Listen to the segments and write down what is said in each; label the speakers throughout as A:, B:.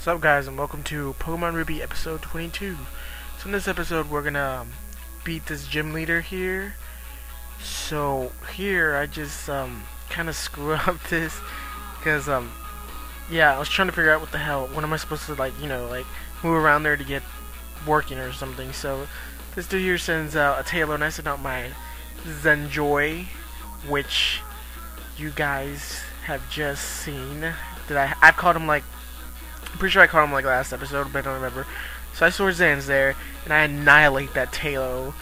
A: What's up, guys, and welcome to Pokemon Ruby episode 22. So in this episode we're gonna beat this gym leader here. So here I just kind of screw up this because yeah, I was trying to figure out what the hell, when am I supposed to like move around there to get working or something. So this dude here sends out a Taillow and I send out my Xenjoi, which you guys have just seen. I've called him like, I'm pretty sure I caught him like last episode, but I don't remember. So I Sword Zan's there, and I annihilate that Taillow.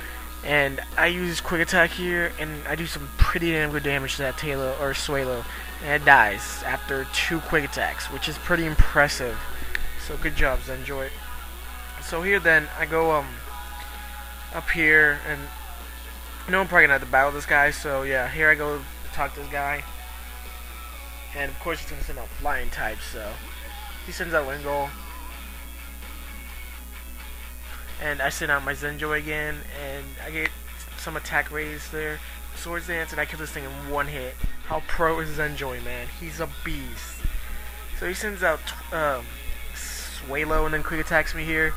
A: And I use Quick Attack here, and I do some pretty damn good damage to that Taillow, or Swallow. And it dies after 2 Quick Attacks, which is pretty impressive. So good job, Xenjoi. So here then, I go up here, and I know I'm probably going to have to battle this guy, so yeah, here I go to talk to this guy. And of course he's going to send out Flying types, so he sends out Wingull. And I send out my Xenjoi again, and I get some attack raise there. Sword Dance, and I kill this thing in 1 hit. How pro is Xenjoi, man? He's a beast. So he sends out Swallow and then Quick Attacks me here.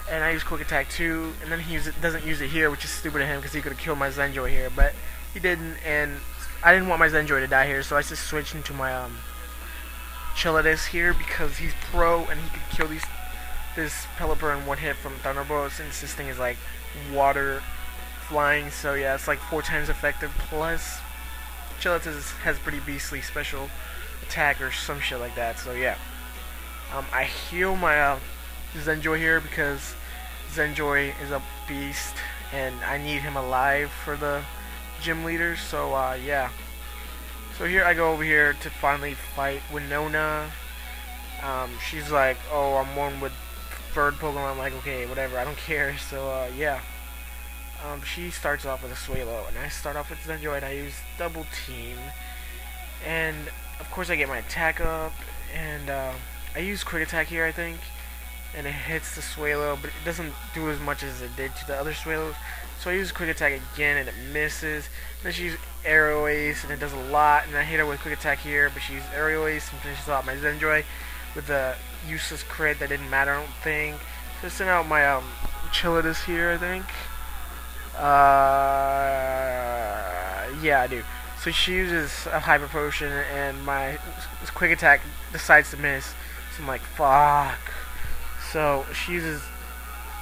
A: And I use Quick Attack too, and then he doesn't use it here, which is stupid of him because he could have killed my Xenjoi here, but he didn't, and I didn't want my Xenjoi to die here, so I just switched into my Chilladis here because he's pro and he could kill this Pelipper in 1 hit from Thunderbolt, since this thing is like water flying, so yeah, it's like 4 times effective, plus Chilladis has pretty beastly special attack or some shit like that, so yeah. I heal my Xenjoi here because Xenjoi is a beast and I need him alive for the gym leader, so yeah. So here I go over here to finally fight Winona. She's like, oh, I'm one with third Pokemon. I'm like, okay, whatever, I don't care. So yeah. She starts off with a Swallow, and I start off with Xenjoi, and I use Double Team. And of course I get my attack up, and I use Quick Attack here, I think. And it hits the Swallow, but it doesn't do as much as it did to the other Swallows. So I use Quick Attack again, and it misses. Then she uses Aerial Ace, and it does a lot. And I hit her with Quick Attack here, but she used Aerial Ace and finishes off my Xenjoi with the useless crit that didn't matter, I don't think. So I sent out my Chilladis here, I think. Yeah, I do. So she uses a Hyper Potion, and my Quick Attack decides to miss. So I'm like, fuck. So she uses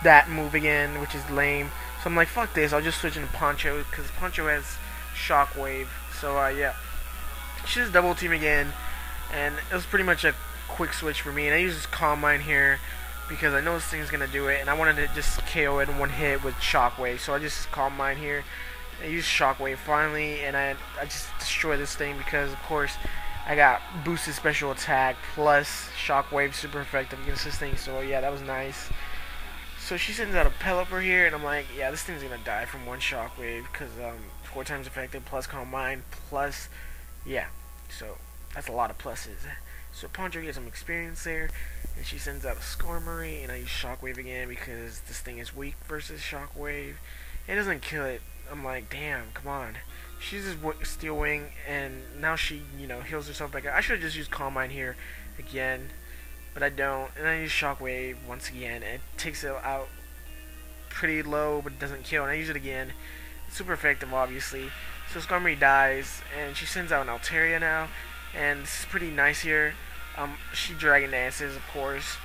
A: that move again, which is lame. So I'm like, fuck this, I'll just switch into Poncho, because Poncho has Shockwave. So yeah. She just Double Team again, and it was pretty much a quick switch for me. And I use Calm Mind here, because I know this thing's going to do it, and I wanted to just KO it in 1 hit with Shockwave. So I just Calm Mind here. I use Shockwave finally, and I just destroy this thing, because of course I got boosted special attack plus Shockwave, super effective against this thing. So yeah, that was nice. So she sends out a Pelipper here, and I'm like, yeah, this thing's gonna die from 1 Shockwave, because 4 times effective plus Calm Mind plus, yeah. So that's a lot of pluses. So Poncho gets some experience there, and she sends out a Skarmory, and I use Shockwave again because this thing is weak versus Shockwave. It doesn't kill it. I'm like, damn, come on. She uses Steel Wing, and now she, heals herself back up. I should have just used Calm Mind here again, but I don't. And I use Shockwave once again, and it takes it out pretty low, but it doesn't kill. And I use it again. It's super effective, obviously. So Skarmory dies, and she sends out an Altaria now, and this is pretty nice here. She Dragon Dances, of course,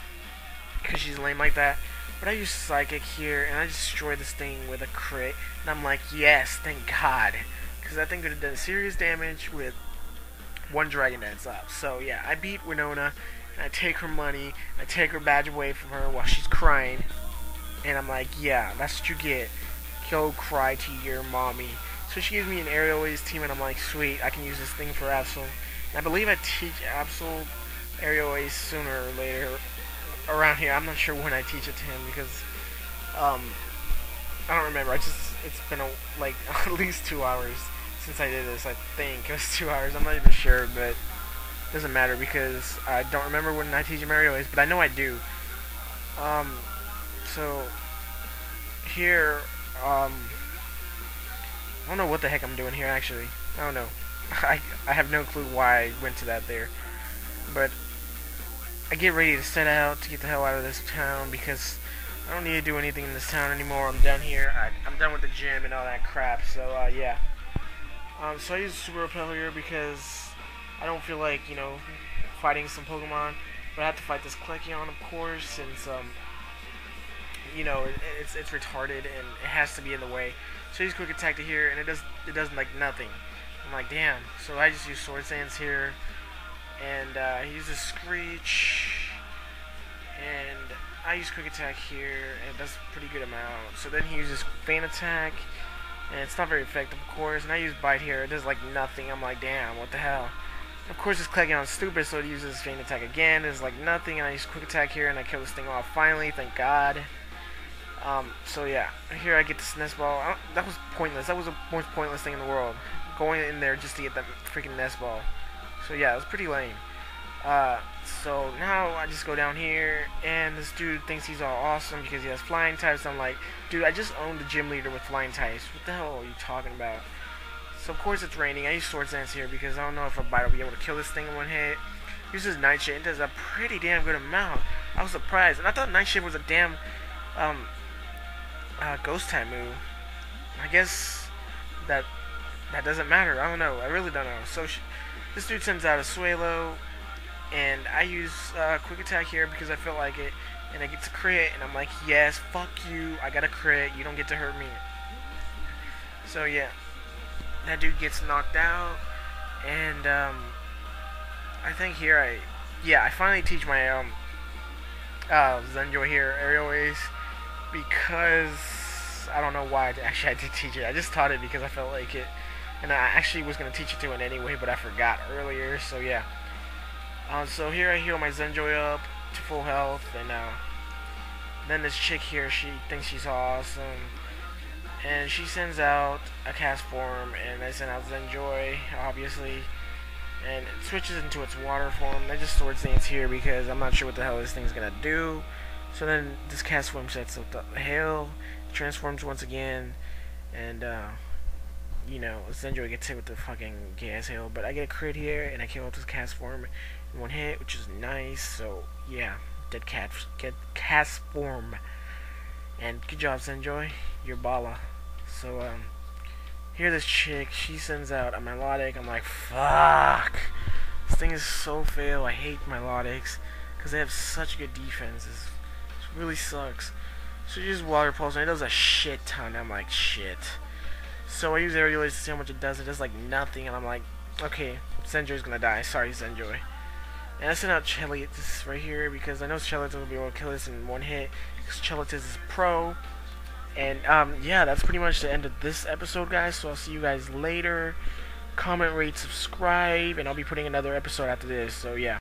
A: because she's lame like that. But I use Psychic here, and I destroy this thing with a crit. And I'm like, yes, thank God. Because that thing could have done serious damage with 1 Dragon Dance up. So yeah, I beat Winona, and I take her money, I take her badge away from her while she's crying. And I'm like, yeah, that's what you get. Go cry to your mommy. So she gives me an Aerial Ace team, and I'm like, sweet, I can use this thing for Absol. And I believe I teach Absol Aerial Ace sooner or later around here. I'm not sure when I teach it to him, because I don't remember. It's been like at least 2 hours since I did this. I think it was 2 hours. I'm not even sure, but it doesn't matter because I don't remember when I teach him Aerial Ace, but I know I do. So here, I don't know what the heck I'm doing here, actually. I don't know. I have no clue why I went to that there. But I get ready to set out to get the hell out of this town because I don't need to do anything in this town anymore. I'm done here. I'm done with the gym and all that crap. So yeah. So I use Super Repel here because I don't feel like, you know, fighting some Pokemon, but I have to fight this Klekion, of course, since you know, it's retarded and it has to be in the way. So I use Quick Attack to here, and it does like nothing. I'm like, damn. So I just use Sword Sands here, and he uses Screech, and I use Quick Attack here, and it does a pretty good amount. So then he uses Feint Attack, and it's not very effective, of course. And I use Bite here, it does like nothing. I'm like, damn, what the hell? Of course, this Klegon's stupid, so it uses Feint Attack again. It's like nothing, and I use Quick Attack here, and I kill this thing off finally, thank God. So yeah, here I get this nest ball. That was pointless. That was the most pointless thing in the world. Going in there just to get that freaking nest ball. So yeah, it was pretty lame. So now I just go down here, and this dude thinks he's all awesome because he has flying types. I'm like, dude, I just owned the gym leader with flying types. What the hell are you talking about? So of course it's raining. I use Sword Dance here because I don't know if a bite will be able to kill this thing in one hit. Uses Nightshade. It does a pretty damn good amount. I was surprised, and I thought Nightshade was a damn ghost type move. I guess that doesn't matter. I don't know. I really don't know. So this dude sends out a Swalo, and I use Quick Attack here because I feel like it, and I get to crit, and I'm like, yes, fuck you. I got a crit. You don't get to hurt me. So yeah, that dude gets knocked out, and I think here I finally teach my Xenjoi here Aerial Ace, because I don't know why actually I did teach it. I just taught it because I felt like it, and I actually was going to teach it to it anyway, but I forgot earlier. So yeah, so here I heal my Xenjoi up to full health, and then this chick here, she thinks she's awesome, and she sends out a cast form, and I send out Xenjoi obviously, and it switches into its water form. I just Sword Dance here because I'm not sure what the hell this thing's gonna do. So then this cast form sets up the hail, transforms once again, and you know, Xenjoi gets hit with the fucking gas hail, but I get a crit here, and I kill up this cast form in one hit, which is nice. So yeah, dead cast form, and good job, Xenjoi, you're bala. So here this chick, she sends out a Melodic. I'm like, fuck, this thing is so fail. I hate Melodics because they have such good defenses. It really sucks. So you use Water Pulse, and it does a shit ton. I'm like, shit. So I use Aerial Ace to see how much it does. It does like nothing, and I'm like, okay, Xenjoi's gonna die. Sorry, Xenjoi. And I sent out Chelitis right here because I know Chelitis will be able to kill this in one hit because Chelitis is pro. And yeah, that's pretty much the end of this episode, guys. So I'll see you guys later. Comment, rate, subscribe, and I'll be putting another episode after this. So yeah.